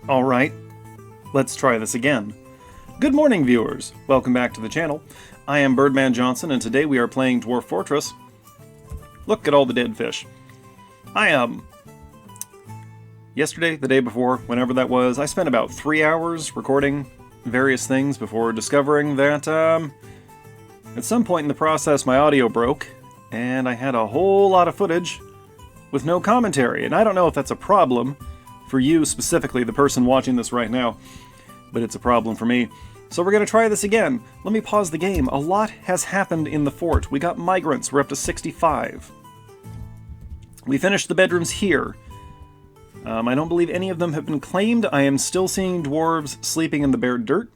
Alright, let's try this again. Good morning, viewers! Welcome back to the channel. I am Birdman Johnson, and today we are playing Dwarf Fortress. Look at all the dead fish. Yesterday, the day before, whenever that was, I spent about 3 hours recording various things before discovering that, at some point in the process my audio broke, and I had a whole lot of footage with no commentary, and I don't know if that's a problem for you specifically, the person watching this right now, but it's a problem for me. So we're going to try this again. Let me pause the game. A lot has happened in the fort. We got migrants. We're up to 65. We finished the bedrooms here. I don't believe any of them have been claimed. I am still seeing dwarves sleeping in the bare dirt,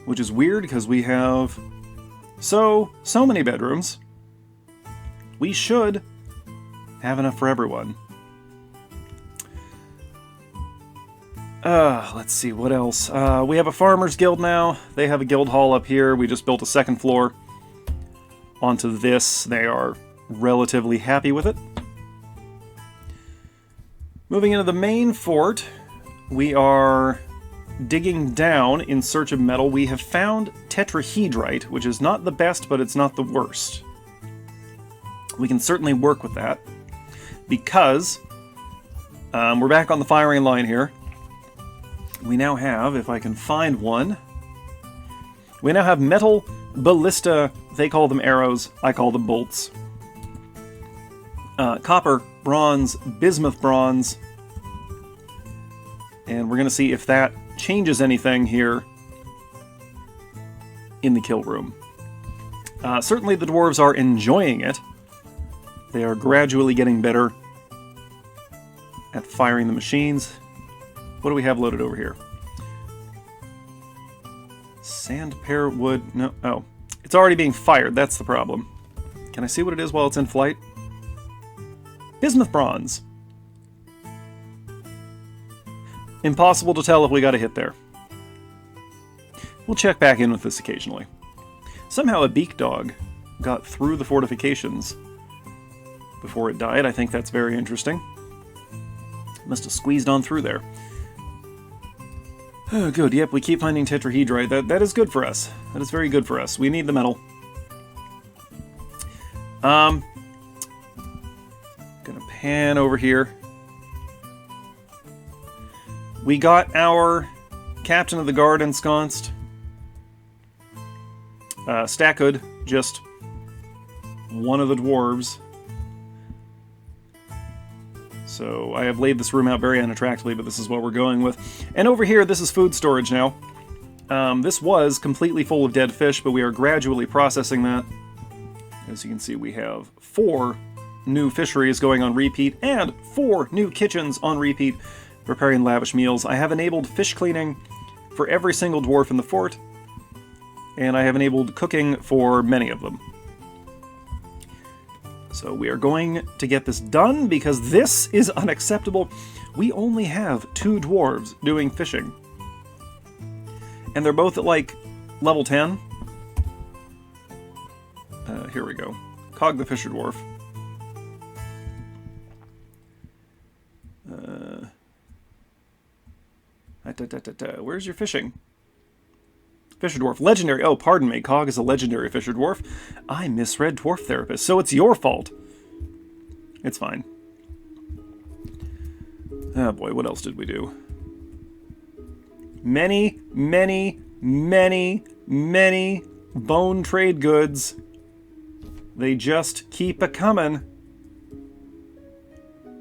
which is weird because we have so many bedrooms. We should have enough for everyone. Let's see, what else? We have a farmer's guild now. They have a guild hall up here. We just built a second floor onto this. They are relatively happy with it. Moving into the main fort, we are digging down in search of metal. We have found tetrahedrite, which is not the best, but it's not the worst. We can certainly work with that, because we're back on the firing line here. We now have, if I can find one, we now have metal ballista. They call them arrows, I call them bolts. Copper, bronze, bismuth bronze, and we're going to see if that changes anything here in the kill room. Certainly the dwarves are enjoying it. They are gradually getting better at firing the machines. What do we have loaded over here? Sand, pear, wood, no, oh. It's already being fired, that's the problem. Can I see what it is while it's in flight? Bismuth bronze. Impossible to tell if we got a hit there. We'll check back in with this occasionally. Somehow a beak dog got through the fortifications before it died. I think that's very interesting. Must have squeezed on through there. Oh, good. Yep, we keep finding tetrahedrite. That is good for us. That is very good for us. We need the metal. Gonna pan over here. We got our captain of the guard ensconced. Stackhood, just one of the dwarves. So I have laid this room out very unattractively, but this is what we're going with. And over here, this is food storage now. This was completely full of dead fish, but we are gradually processing that. As you can see, we have 4 new fisheries going on repeat, and 4 new kitchens on repeat, preparing lavish meals. I have enabled fish cleaning for every single dwarf in the fort, and I have enabled cooking for many of them. So we are going to get this done, because this is unacceptable. We only have 2 dwarves doing fishing. And they're both at, like, level 10. Here we go. Cog the Fisher Dwarf. Where's your fishing? Fisher Dwarf. Legendary. Oh, pardon me. Cog is a legendary Fisher Dwarf. I misread Dwarf Therapist, so it's your fault. It's fine. Oh boy, what else did we do? Many bone trade goods. They just keep a-coming.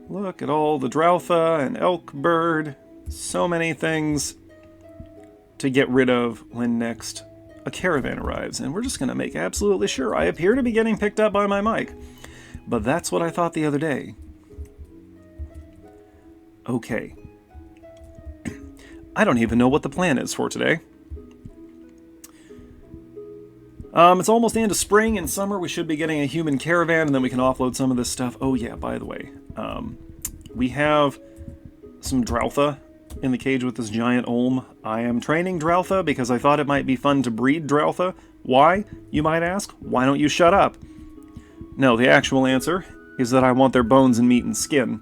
Look at all the Droutha and elk bird. So many things to get rid of when next a caravan arrives. And we're just going to make absolutely sure. I appear to be getting picked up by my mic, but that's what I thought the other day. Okay. I don't even know what the plan is for today. It's almost the end of spring. In summer, we should be getting a human caravan, and then we can offload some of this stuff. Oh yeah, by the way, we have some Droutha in the cage with this giant olm. I am training Droutha because I thought it might be fun to breed Droutha. Why, you might ask? Why don't you shut up? No, the actual answer is that I want their bones and meat and skin.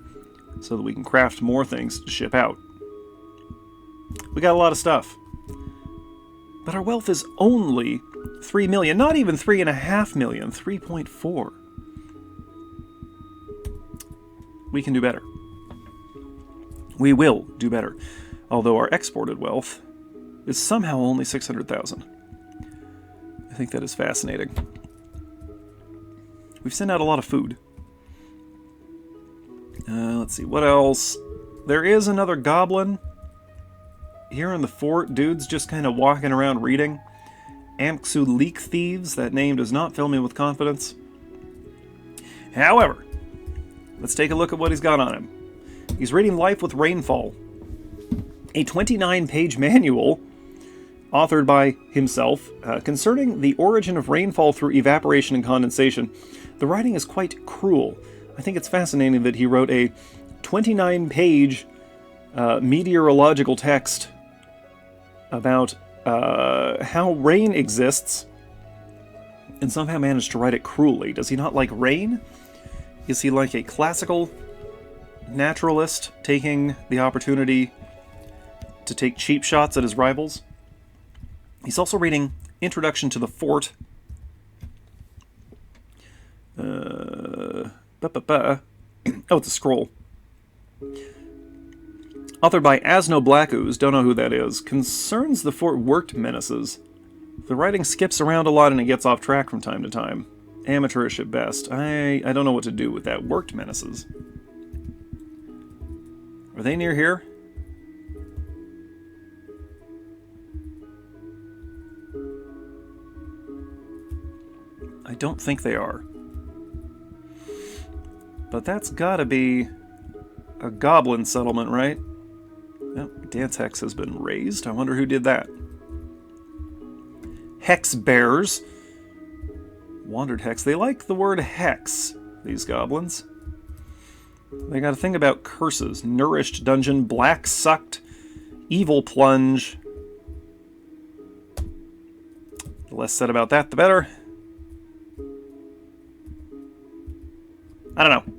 so that we can craft more things to ship out. We got a lot of stuff. But our wealth is only 3 million, not even 3.5 million, 3.4. We can do better. We will do better. Although our exported wealth is somehow only 600,000. I think that is fascinating. We've sent out a lot of food. Let's see, what else? There is another goblin here in the fort. Dude's just kind of walking around reading. Amxu Leak Thieves. That name does not fill me with confidence. However, let's take a look at what he's got on him. He's reading Life with Rainfall, a 29-page manual authored by himself concerning the origin of rainfall through evaporation and condensation. The writing is quite cruel. I think it's fascinating that he wrote a 29-page meteorological text about how rain exists and somehow managed to write it cruelly. Does he not like rain? Is he like a classical naturalist taking the opportunity to take cheap shots at his rivals? He's also reading Introduction to the Fort. Oh, it's a scroll. Authored by Asno Blackooze, don't know who that is. Concerns the fort worked menaces. The writing skips around a lot and it gets off track from time to time. Amateurish at best. I don't know what to do with that. Worked menaces. Are they near here? I don't think they are. But that's gotta be a goblin settlement, right? Oh, Dance Hex has been raised. I wonder who did that. Hex Bears. Wandered Hex. They like the word hex, these goblins. They got a thing about curses. Nourished Dungeon, Black Sucked, Evil Plunge. The less said about that, the better. I don't know.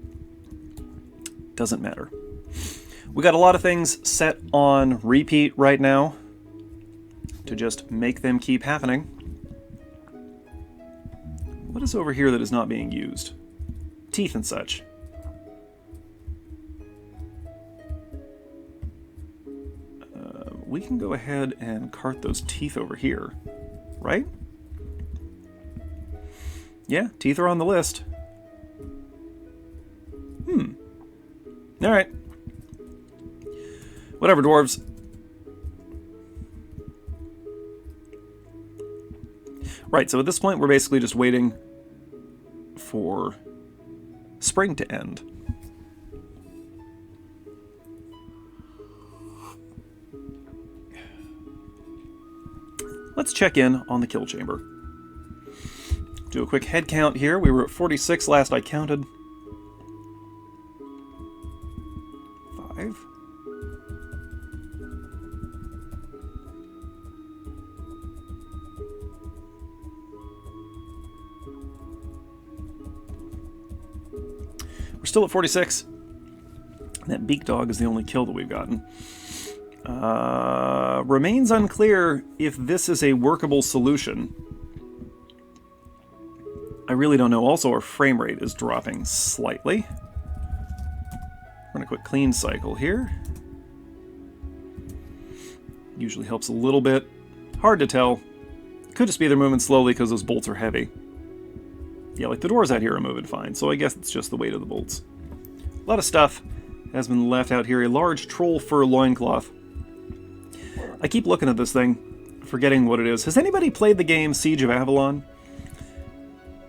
Doesn't matter. We got a lot of things set on repeat right now to just make them keep happening. What is over here that is not being used? Teeth and such. We can go ahead and cart those teeth over here, right? Yeah, teeth are on the list. Alright. Whatever, dwarves. Right, so at this point we're basically just waiting for spring to end. Let's check in on the kill chamber. Do a quick head count here. We were at 46 last I counted. 5. We're still at 46. That beak dog is the only kill that we've gotten. Remains unclear if this is a workable solution. I really don't know. Also, our frame rate is dropping slightly. Run a quick clean cycle here. Usually helps a little bit. Hard to tell. Could just be they're moving slowly because those bolts are heavy. Yeah, like the doors out here are moving fine, so I guess it's just the weight of the bolts. A lot of stuff has been left out here. A large troll fur loincloth. I keep looking at this thing, forgetting what it is. Has anybody played the game Siege of Avalon?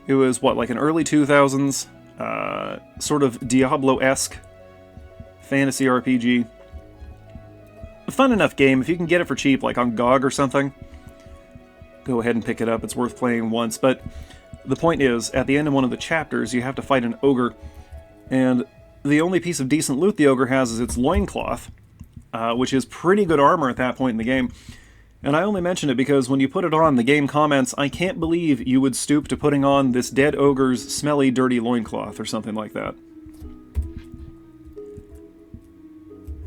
It was, what, like an early 2000s, sort of Diablo-esque fantasy RPG. A fun enough game. If you can get it for cheap, like on GOG or something, go ahead and pick it up. It's worth playing once. But the point is, at the end of one of the chapters, you have to fight an ogre, and the only piece of decent loot the ogre has is its loincloth, which is pretty good armor at that point in the game. And I only mention it because when you put it on, the game comments, "I can't believe you would stoop to putting on this dead ogre's smelly, dirty loincloth," or something like that.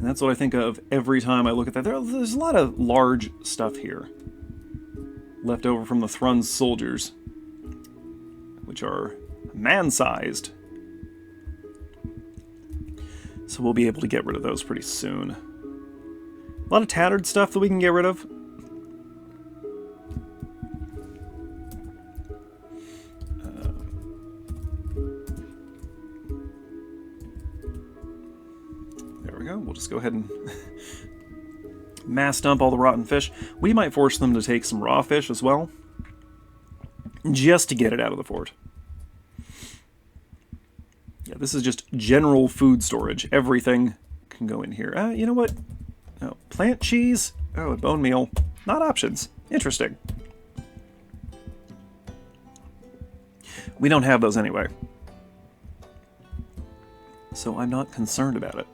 And that's what I think of every time I look at that. There's a lot of large stuff here. Left over from the Thrun's soldiers. Which are man-sized. So we'll be able to get rid of those pretty soon. A lot of tattered stuff that we can get rid of. There we go. We'll just go ahead and mass dump all the rotten fish. We might force them to take some raw fish as well. Just to get it out of the fort. Yeah, this is just general food storage. Everything can go in here. You know what? Oh, plant cheese? Oh, and bone meal. Not options. Interesting. We don't have those anyway. So I'm not concerned about it.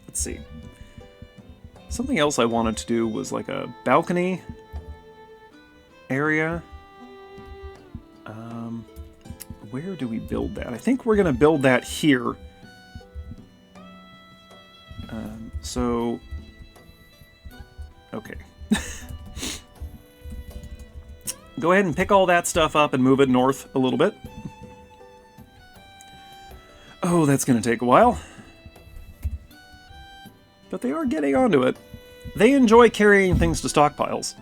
Let's see. Something else I wanted to do was like a balcony area. Where do we build that? I think we're going to build that here. So... Okay. Go ahead and pick all that stuff up and move it north a little bit. Oh, that's going to take a while. But they are getting onto it. They enjoy carrying things to stockpiles.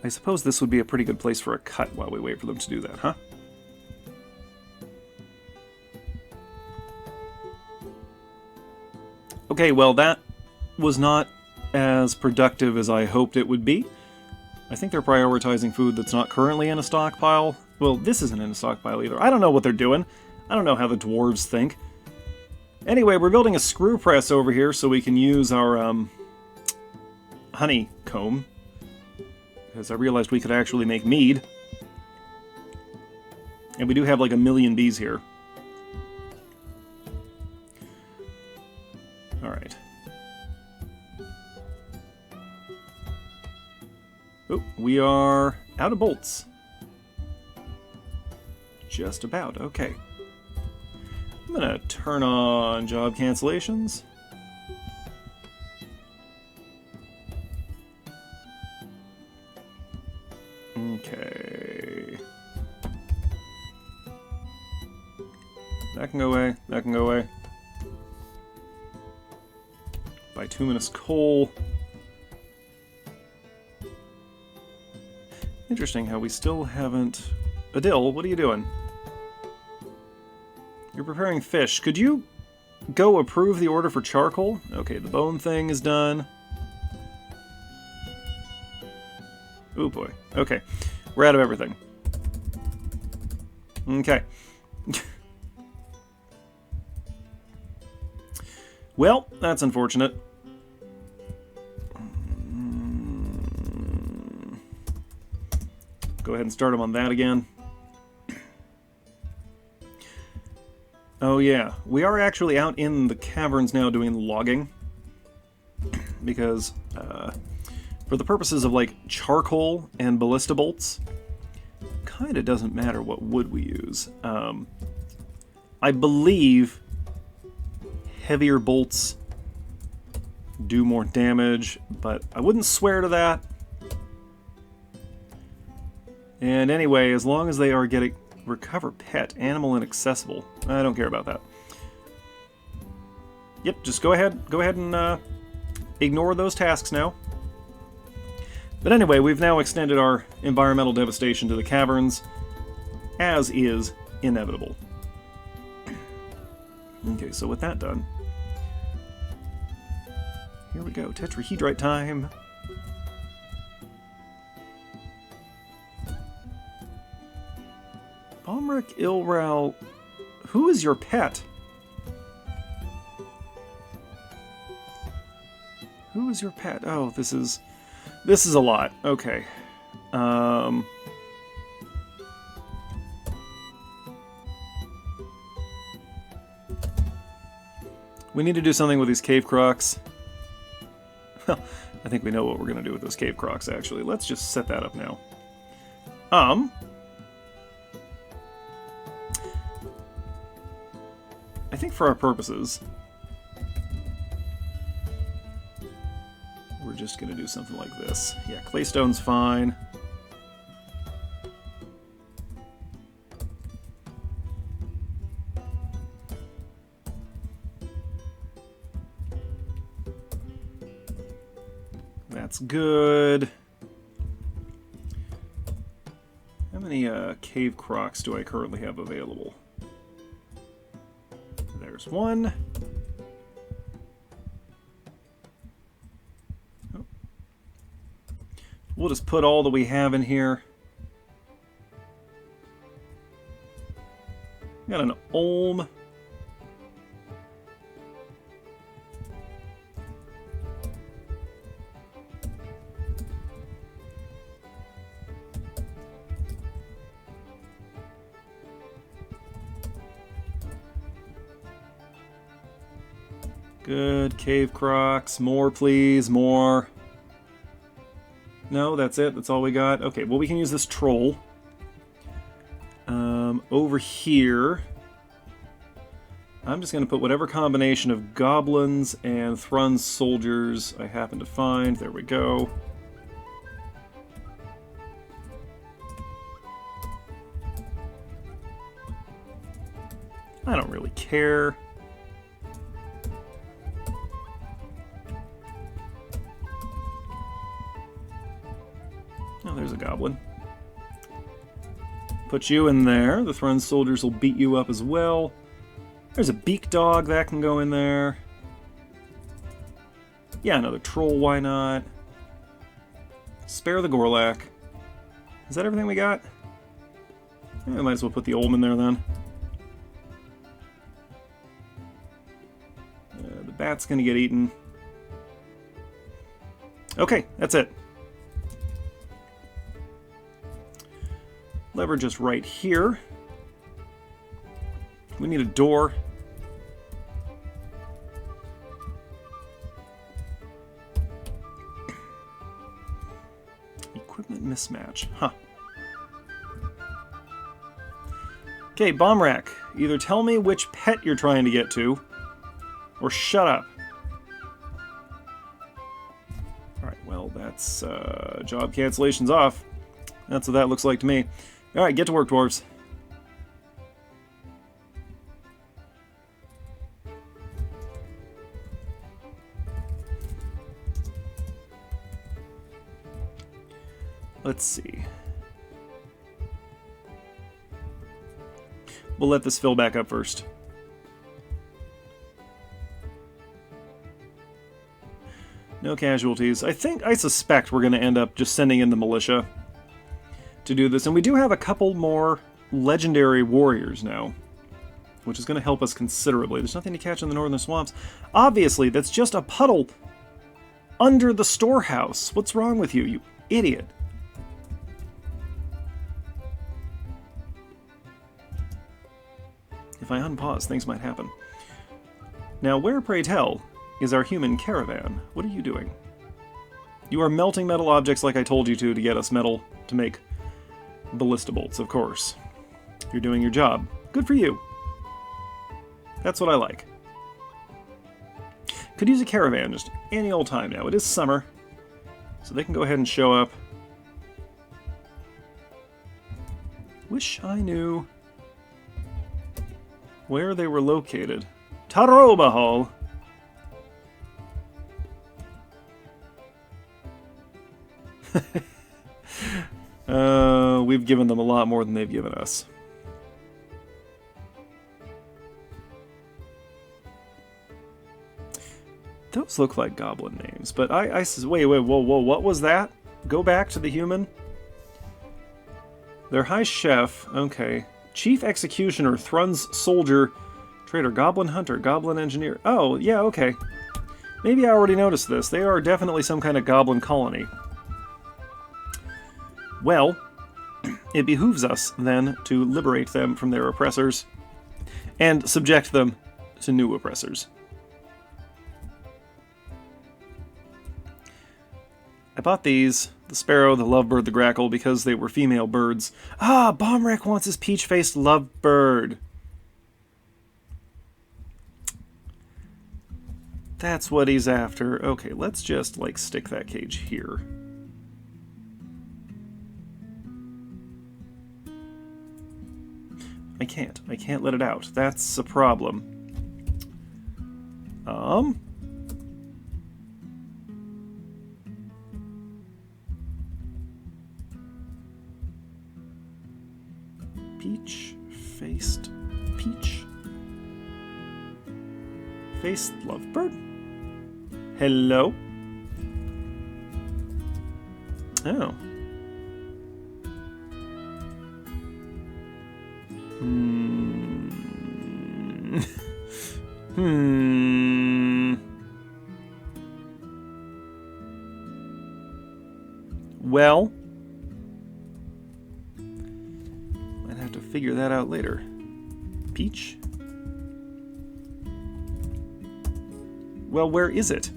I suppose this would be a pretty good place for a cut while we wait for them to do that, huh? Okay, well, that was not as productive as I hoped it would be. I think they're prioritizing food that's not currently in a stockpile. Well, this isn't in a stockpile either. I don't know what they're doing. I don't know how the dwarves think. Anyway, we're building a screw press over here so we can use our honeycomb. Because I realized we could actually make mead. And we do have like 1,000,000 bees here. Alright. Oh, we are out of bolts. Just about, okay. I'm gonna turn on job cancellations. Okay. That can go away, that can go away. Bituminous coal. Interesting how we still haven't... Adil, what are you doing? You're preparing fish. Could you go approve the order for charcoal? Okay, the bone thing is done. Oh boy. Okay. We're out of everything. Okay. Well, that's unfortunate. Go ahead and start them on that again. Oh yeah, we are actually out in the caverns now doing logging. Because, for the purposes of like charcoal and ballista bolts, kinda doesn't matter what wood we use. I believe heavier bolts do more damage, but I wouldn't swear to that. And anyway, as long as they are getting... Recover pet, animal inaccessible. I don't care about that. Yep, just go ahead and ignore those tasks now. But anyway, we've now extended our environmental devastation to the caverns, as is inevitable. Okay, so with that done, here we go, tetrahedrite time. Bomric Ilral, who is your pet? Who is your pet? Oh, this is a lot. Okay. We need to do something with these cave crocs. Well, I think we know what we're going to do with those cave crocs, actually. Let's just set that up now. I think for our purposes, we're just going to do something like this. Yeah, claystone's fine. That's good. How many cave crocs do I currently have available? There's one. Oh. We'll just put all that we have in here. Got an olm. Good. Cave crocs. More, please. More. No, that's it. That's all we got. Okay, well, we can use this troll. Over here, I'm just going to put whatever combination of goblins and Thrun's soldiers I happen to find. There we go. I don't really care. Oh, there's a goblin. Put you in there. The Thrun soldiers will beat you up as well. There's a beak dog that can go in there. Yeah, another troll, why not? Spare the Gorlak. Is that everything we got? Yeah, I might as well put the Olm in there then. The bat's gonna get eaten. Okay, that's it. Lever just right here. We need a door. Equipment mismatch. Huh. Okay, bomb rack. Either tell me which pet you're trying to get to, or shut up. Alright, well, that's job cancellation's off. That's what that looks like to me. Alright, get to work, dwarves. Let's see. We'll let this fill back up first. No casualties. I suspect we're going to end up just sending in the militia to do this. And we do have a couple more legendary warriors now, which is going to help us considerably. There's nothing to catch in the northern swamps. Obviously, that's just a puddle under the storehouse. What's wrong with you, you idiot? If I unpause, things might happen. Now, where, pray tell, is our human caravan? What are you doing? You are melting metal objects like I told you to get us metal to make ballista bolts, of course. You're doing your job. Good for you. That's what I like. Could use a caravan just any old time now. It is summer, so they can go ahead and show up. Wish I knew where they were located. Taroba Hall. We've given them a lot more than they've given us. Those look like goblin names, but I says, wait, whoa, what was that? Go back to the human. Their high chef, okay. Chief executioner, Thrun's soldier, trader, goblin hunter, goblin engineer. Oh, yeah, okay. Maybe I already noticed this. They are definitely some kind of goblin colony. Well, it behooves us, then, to liberate them from their oppressors and subject them to new oppressors. I bought these, the sparrow, the lovebird, the grackle, because they were female birds. Ah, Bombreck wants his peach-faced lovebird. That's what he's after. Okay, let's just, like, stick that cage here. I can't let it out. That's a problem. Peach-faced peach. Faced lovebird? Hello? Oh. Well, I'd have to figure that out later. Peach? Well, where is it?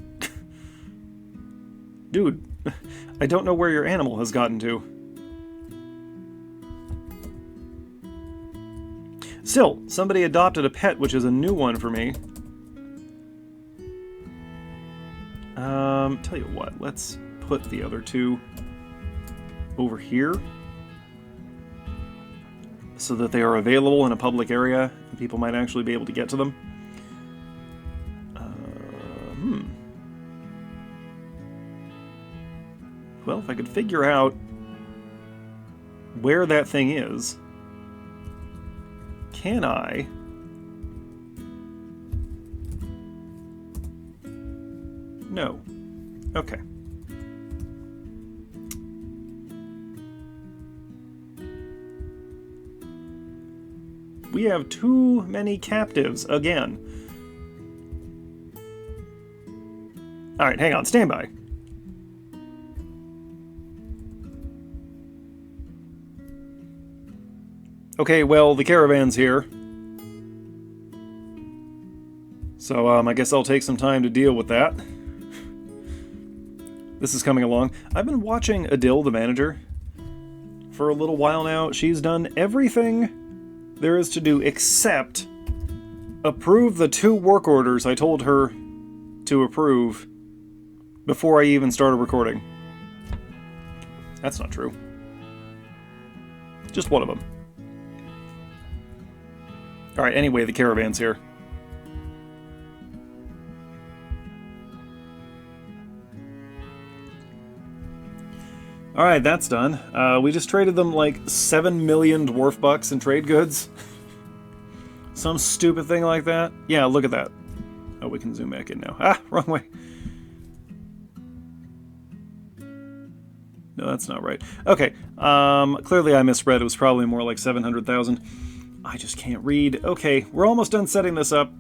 Dude, I don't know where your animal has gotten to. Still, somebody adopted a pet, which is a new one for me. Tell you what, let's put the other two over here so that they are available in a public area and people might actually be able to get to them. Well, if I could figure out where that thing is, can I? No. Okay. We have too many captives again. Alright, hang on, stand by. Okay, well, the caravan's here. So, I guess I'll take some time to deal with that. This is coming along. I've been watching Adil, the manager, for a little while now. She's done everything there is to do except approve the 2 work orders I told her to approve before I even started recording. That's not true. Just one of them. Alright, anyway, the caravan's here. Alright, that's done. We just traded them like 7 million dwarf bucks in trade goods. Some stupid thing like that. Yeah, look at that. Oh, we can zoom back in now. Ah, wrong way. No, that's not right. Okay, clearly I misread. It was probably more like 700,000. I just can't read. Okay, we're almost done setting this up.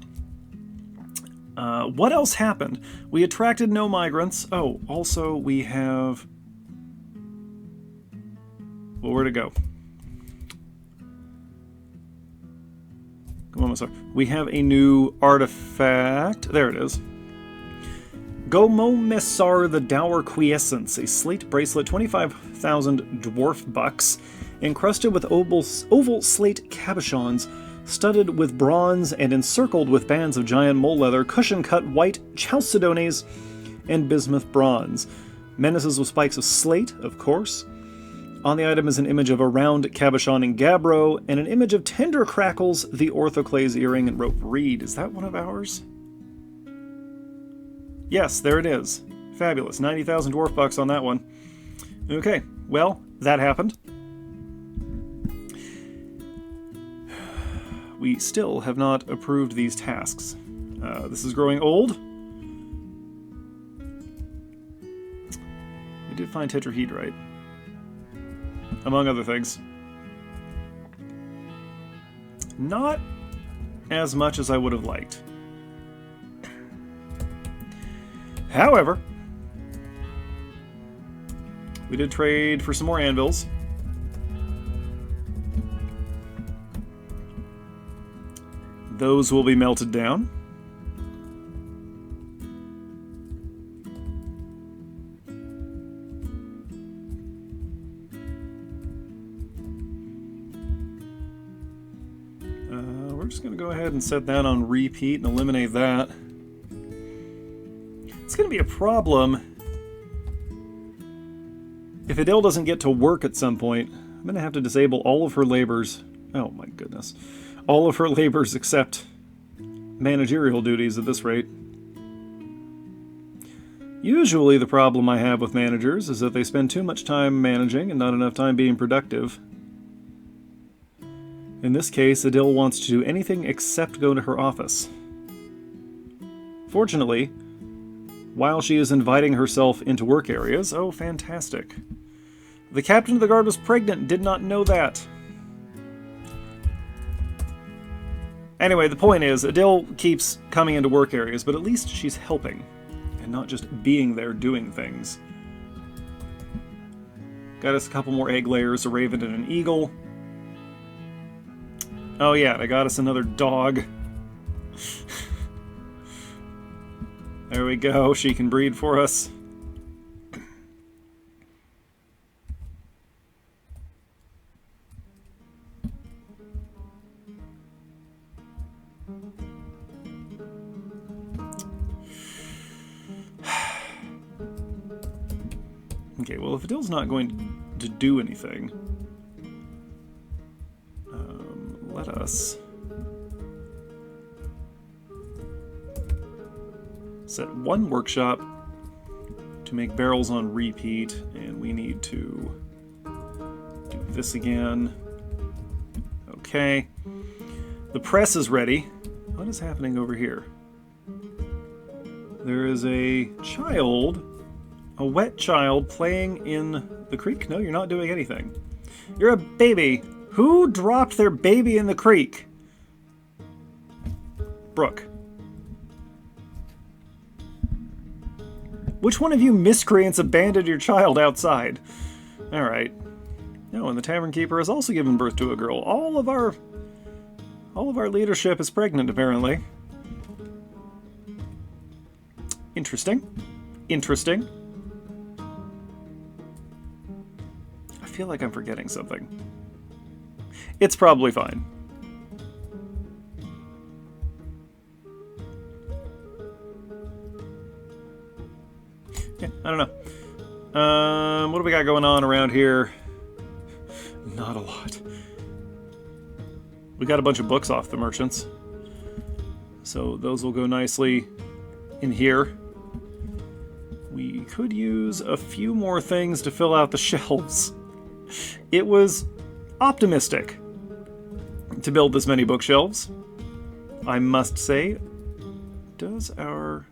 What else happened? We attracted no migrants. Oh, also we have... Well, where'd it go? Come on, sorry. We have a new artifact. There it is. Gomo Messar the Dour Quiescence, a slate bracelet, 25,000 dwarf bucks, encrusted with oval slate cabochons, studded with bronze and encircled with bands of giant mole leather, cushion-cut white chalcedones, and bismuth bronze. Menaces with spikes of slate, of course. On the item is an image of a round cabochon and gabbro, and an image of Tender Crackles, the orthoclase earring and rope reed. Is that one of ours? Yes, there it is. Fabulous. 90,000 dwarf bucks on that one. Okay, well, that happened. We still have not approved these tasks. This is growing old. We did find tetrahedrite, among other things. Not as much as I would have liked. However, we did trade for some more anvils. Those will be melted down. we're just going to go ahead and set that on repeat and eliminate that. It's going to be a problem if Achaidh doesn't get to work at some point. I'm going to have to disable all of her labors. Oh my goodness. All of her labors except managerial duties at this rate. Usually the problem I have with managers is that they spend too much time managing and not enough time being productive. In this case, Achaidh wants to do anything except go to her office. Fortunately, while she is inviting herself into work areas, oh fantastic. The captain of the guard was pregnant, did not know that. Anyway, the point is, Achaidh keeps coming into work areas, but at least she's helping, and not just being there doing things. Got us a couple more egg layers, a raven and an eagle. Oh yeah, I got us another dog. There we go, she can breed for us. Okay, well, if Adil's not going to do anything, let us set one workshop to make barrels on repeat, and we need to do this again. Okay. The press is ready. What is happening over here? There is a child, a wet child, playing in the creek. No, you're not doing anything. You're a baby. Who dropped their baby in the creek? Brooke. Which one of you miscreants abandoned your child outside? Alright. No, and the tavern keeper has also given birth to a girl. All of our leadership is pregnant, apparently. Interesting. Interesting. I feel like I'm forgetting something. It's probably fine. Yeah, I don't know. What do we got going on around here? Not a lot. We got a bunch of books off the merchants, so those will go nicely in here. We could use a few more things to fill out the shelves. It was optimistic to build this many bookshelves, I must say. Does our...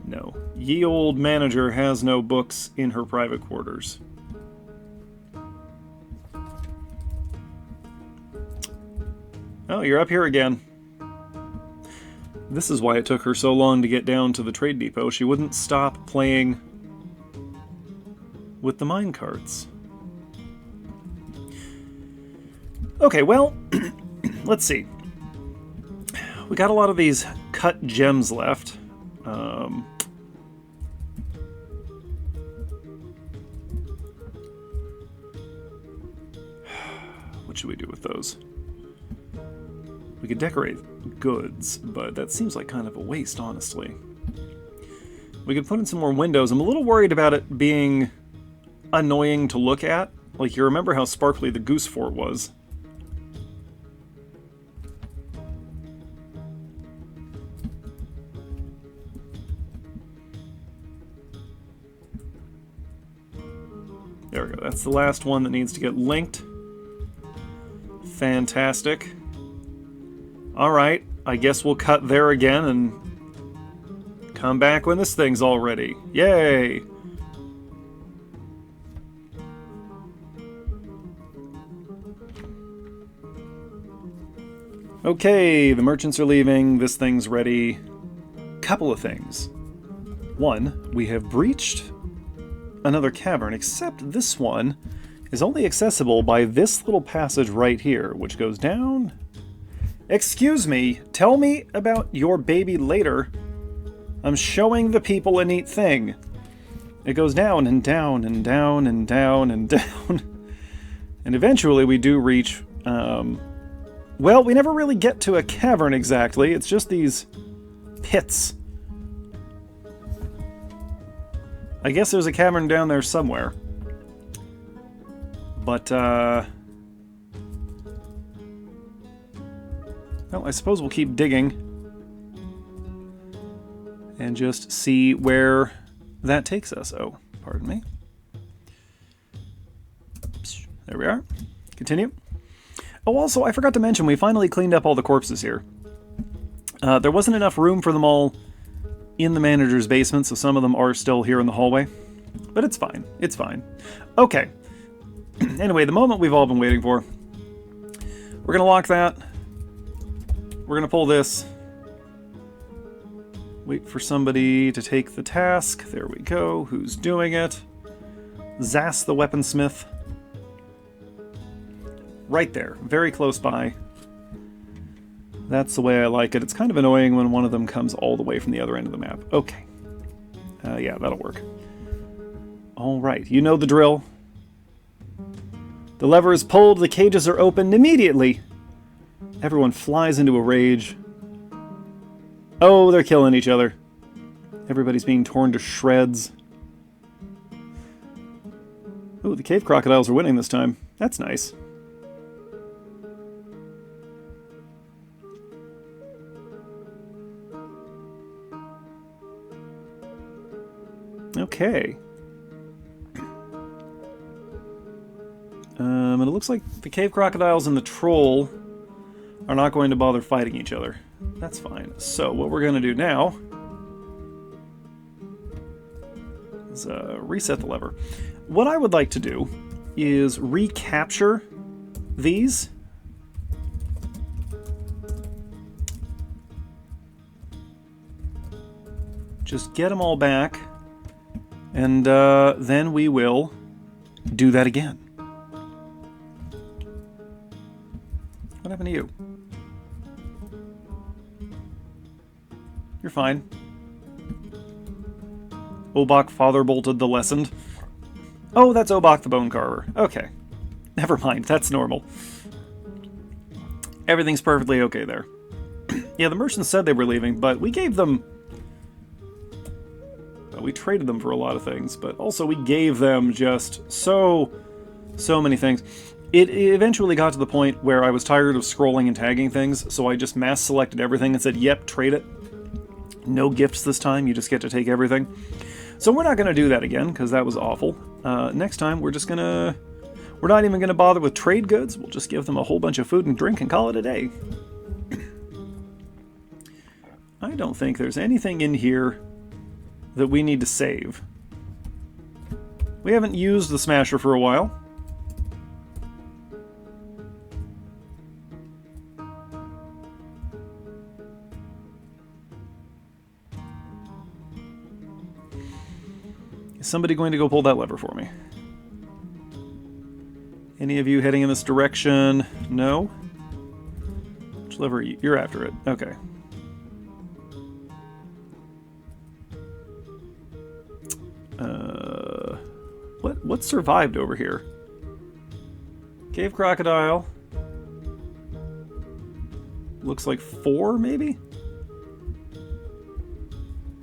No. Ye old manager has no books in her private quarters. Oh, you're up here again. This is why it took her so long to get down to the trade depot. She wouldn't stop playing with the mine carts. Okay, well, let's see. We got a lot of these cut gems left. What should we do with those? We could decorate goods, but that seems like kind of a waste, honestly. We could put in some more windows. I'm a little worried about it being annoying to look at. Like, you remember how sparkly the goose fort was. There we go. That's the last one that needs to get linked. Fantastic. Alright, I guess we'll cut there again and come back when this thing's all ready. Yay! Okay, the merchants are leaving, this thing's ready. Couple of things. One, we have breached another cavern, except this one is only accessible by this little passage right here, which goes down... Excuse me, tell me about your baby later. I'm showing the people a neat thing. It goes down and down and down and down and down. And eventually we do reach Well, we never really get to a cavern exactly. It's just these pits. I guess there's a cavern down there somewhere. But, well, I suppose we'll keep digging. And just see where that takes us. Oh, pardon me. There we are. Continue. Oh, also, I forgot to mention, we finally cleaned up all the corpses here. There wasn't enough room for them all in the manager's basement, so some of them are still here in the hallway. But it's fine. It's fine. Okay. Anyway, the moment we've all been waiting for. We're going to lock that. We're going to pull this. Wait for somebody to take the task. There we go. Who's doing it? Zas the weaponsmith. Right there. Very close by. That's the way I like it. It's kind of annoying when one of them comes all the way from the other end of the map. Okay. Yeah, that'll work. Alright, you know the drill. The lever is pulled, the cages are opened immediately. Everyone flies into a rage. Oh, they're killing each other. Everybody's being torn to shreds. Ooh, the cave crocodiles are winning this time. That's nice. Okay. And it looks like the cave crocodiles and the troll are not going to bother fighting each other. That's fine. So, what we're going to do now is reset the lever. What I would like to do is recapture these. Just get them all back. And then we will do that again. What happened to you? You're fine. Obok father bolted the lessened. Oh, that's Obok the bone carver. Okay. Never mind, that's normal. Everything's perfectly okay there. Yeah, the merchants said they were leaving, but we gave them... we traded them for a lot of things, but also we gave them just so many things. It eventually got to the point where I was tired of scrolling and tagging things, so I just mass selected everything and said, yep, trade it. No gifts this time, you just get to take everything. So we're not going to do that again, because that was awful. Next time, we're not even going to bother with trade goods, we'll just give them a whole bunch of food and drink and call it a day. I don't think there's anything in here that we need to save. We haven't used the Smasher for a while. Is somebody going to go pull that lever for me? Any of you heading in this direction? No? Which lever are you? You're after it. Okay. What survived over here? Cave crocodile. Looks like 4, maybe?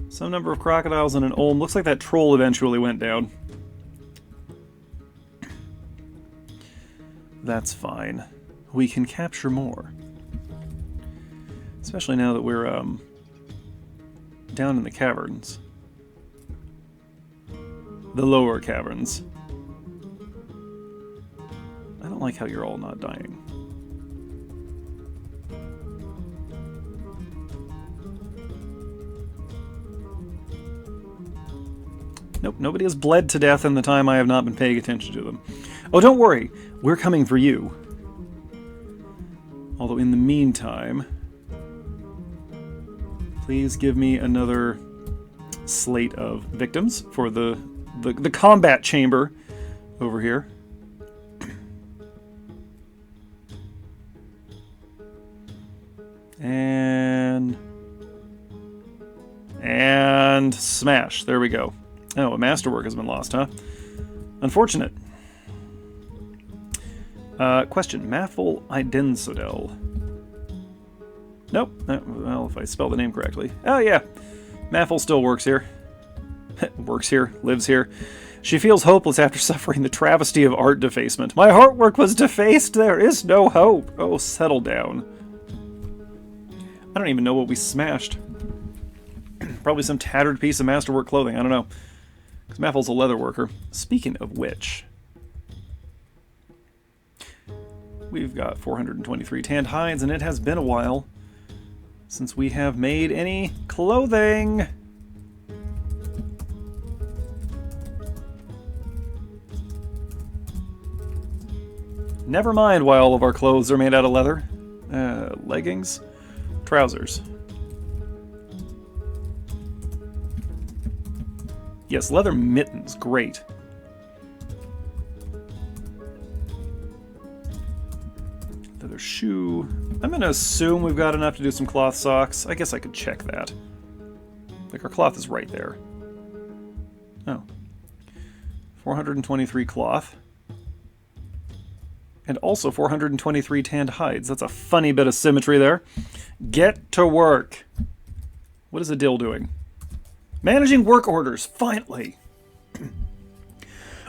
Some number of crocodiles and an olm. Looks like that troll eventually went down. That's fine. We can capture more. Especially now that we're, down in the caverns. The lower caverns. I don't like how you're all not dying. Nope, nobody has bled to death in the time I have not been paying attention to them. Oh, don't worry, we're coming for you. Although in the meantime, please give me another slate of victims for the combat chamber over here. And smash. There we go. Oh, a masterwork has been lost, huh? Unfortunate. Question. Maffel Idensodel. Nope. Well, if I spell the name correctly. Oh, yeah. Maffel still works here. Works here. Lives here. She feels hopeless after suffering the travesty of art defacement. My artwork was defaced. There is no hope. Oh, settle down. I don't even know what we smashed. Probably some tattered piece of masterwork clothing. I don't know. Because Maffel's a leather worker. Speaking of which, we've got 423 tanned hides, and it has been a while since we have made any clothing. Never mind why all of our clothes are made out of leather. Leggings? Trousers. Yes, leather mittens. Great. Leather shoe. I'm going to assume we've got enough to do some cloth socks. I guess I could check that. Like, our cloth is right there. Oh. 423 cloth. And also 423 tanned hides. That's a funny bit of symmetry there. Get to work. What is Adil doing? Managing work orders, finally!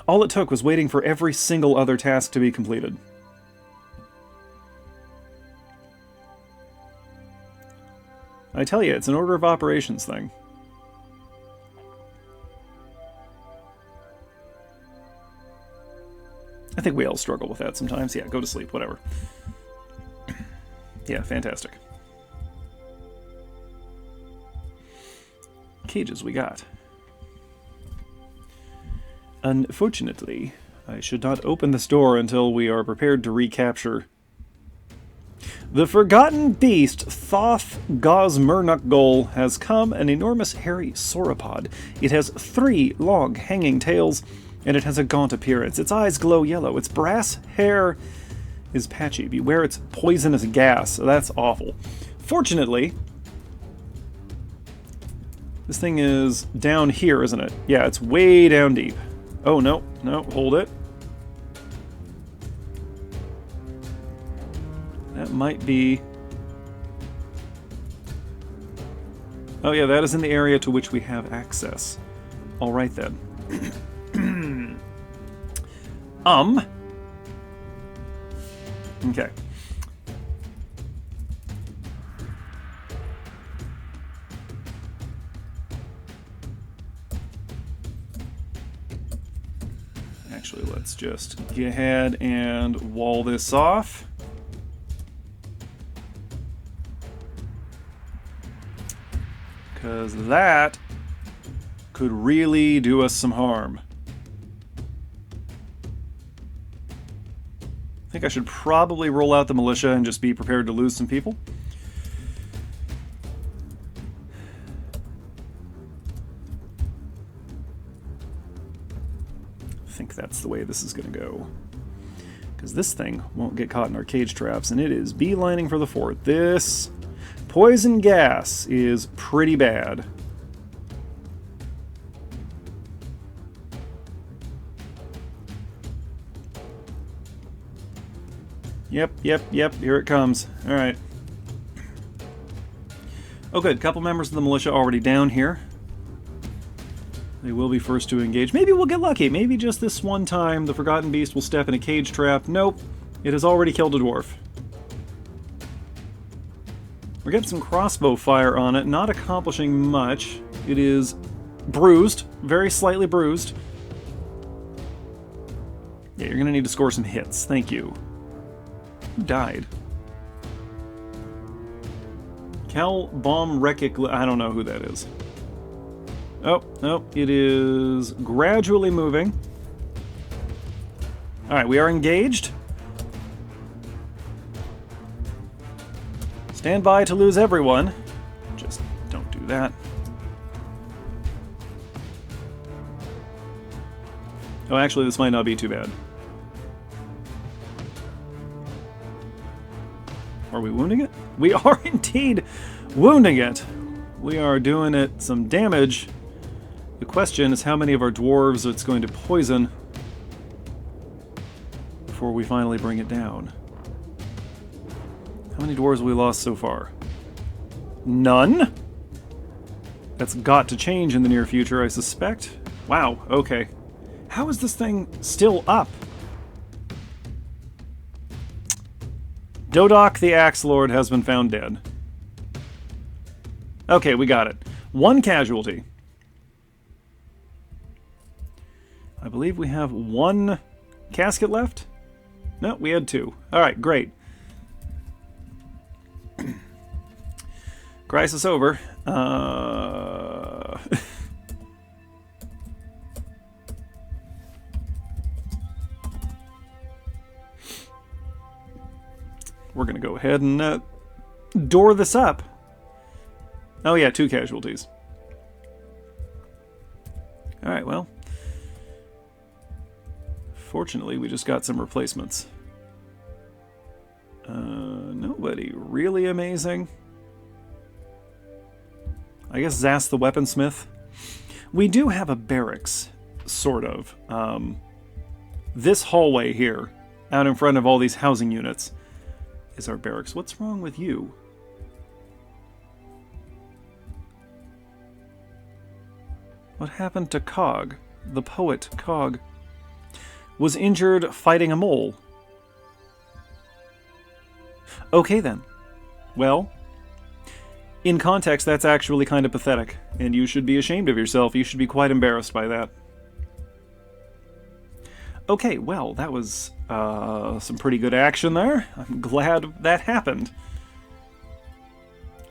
All it took was waiting for every single other task to be completed. I tell you, it's an order of operations thing. I think we all struggle with that sometimes. Yeah, go to sleep, whatever. Yeah, fantastic. Cages we got. Unfortunately, I should not open this door until we are prepared to recapture the forgotten beast. Thoth Gosmernukgol has come, an enormous hairy sauropod. It has 3 long hanging tails, and it has a gaunt appearance. Its eyes glow yellow. Its brass hair is patchy. Beware its poisonous gas. That's awful. Fortunately, this thing is down here, isn't it? Yeah, it's way down deep. Oh, no. No, hold it. That might be... Oh, yeah, that is in the area to which we have access. All right, then. Okay. Actually, let's just go ahead and wall this off. Because that could really do us some harm. I think I should probably roll out the militia and just be prepared to lose some people. I think that's the way this is going to go. Because this thing won't get caught in our cage traps, and it is beelining for the fort. This poison gas is pretty bad. Yep, here it comes. Alright. Oh good, couple members of the militia already down here. They will be first to engage. Maybe we'll get lucky. Maybe just this one time the Forgotten Beast will step in a cage trap. Nope, it has already killed a dwarf. We're getting some crossbow fire on it, not accomplishing much. It is bruised, very slightly bruised. Yeah, you're gonna need to score some hits. Thank you. Who died? Cal Bomb Rekik. I don't know who that is. Oh, it is gradually moving. Alright, we are engaged. Stand by to lose everyone. Just don't do that. Oh, actually, this might not be too bad. Are we wounding it? We are indeed wounding it. We are doing it some damage. The question is how many of our dwarves it's going to poison before we finally bring it down. How many dwarves have we lost so far? None? That's got to change in the near future, I suspect. Wow, okay. How is this thing still up? Dodok the Axe Lord has been found dead. Okay, we got it. 1 casualty. I believe we have 1 casket left? No, we had 2. Alright, great. Crisis over. We're going to go ahead and door this up. Oh yeah, 2 casualties. Alright, well. Fortunately, we just got some replacements. Nobody really amazing. I guess Zas the Weaponsmith. We do have a barracks, sort of. This hallway here, out in front of all these housing units, is our barracks. What's wrong with you? What happened to Cog? The poet, Cog. Was injured fighting a mole. Okay then. Well, in context, that's actually kind of pathetic, and you should be ashamed of yourself. You should be quite embarrassed by that. Okay, well, that was some pretty good action there. I'm glad that happened.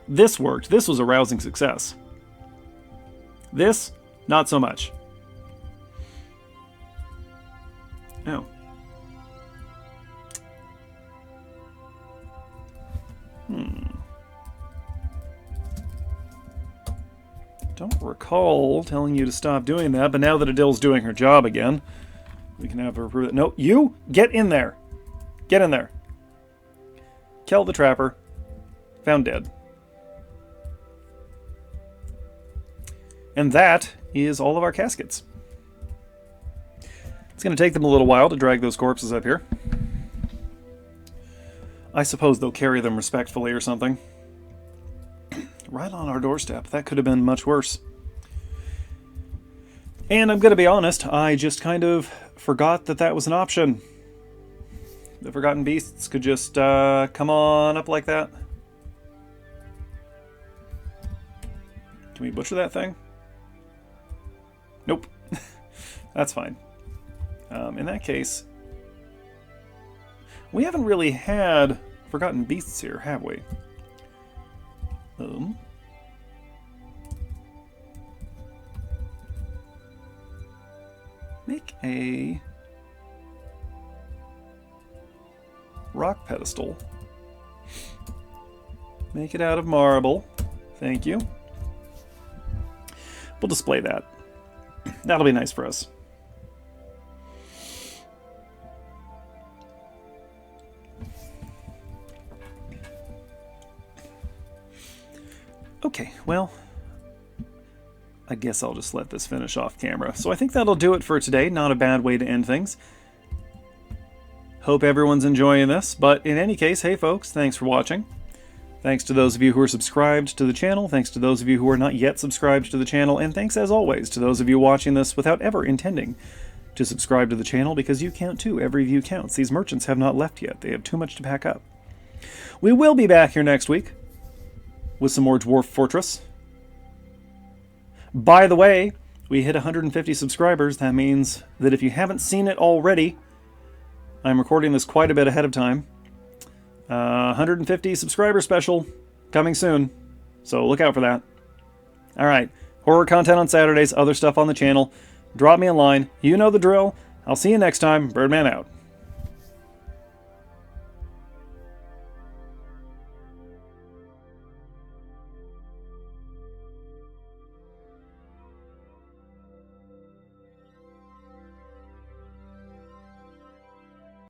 This worked. This was a rousing success. This, not so much. Oh. Don't recall telling you to stop doing that, but now that Adil's doing her job again, we can have her prove it. No, you! Get in there! Get in there! Kel the Trapper. Found dead. And that is all of our caskets. It's going to take them a little while to drag those corpses up here. I suppose they'll carry them respectfully or something. Right on our doorstep. That could have been much worse. And I'm going to be honest, I just kind of forgot that that was an option. The Forgotten Beasts could just come on up like that. Can we butcher that thing? Nope. That's fine. In that case, we haven't really had Forgotten Beasts here, have we? Make a rock pedestal. Make it out of marble. Thank you. We'll display that. That'll be nice for us. Okay, well, I guess I'll just let this finish off camera. So I think that'll do it for today. Not a bad way to end things. Hope everyone's enjoying this, but in any case, hey folks, thanks for watching. Thanks to those of you who are subscribed to the channel, thanks to those of you who are not yet subscribed to the channel, and thanks as always to those of you watching this without ever intending to subscribe to the channel, because you count too. Every view counts. These merchants have not left yet. They have too much to pack up. We will be back here next week with some more Dwarf Fortress. By the way, we hit 150 subscribers. That means that if you haven't seen it already, I'm recording this quite a bit ahead of time. 150 subscriber special coming soon, so look out for that. Alright, horror content on Saturdays, other stuff on the channel. Drop me a line. You know the drill. I'll see you next time. Birdman out.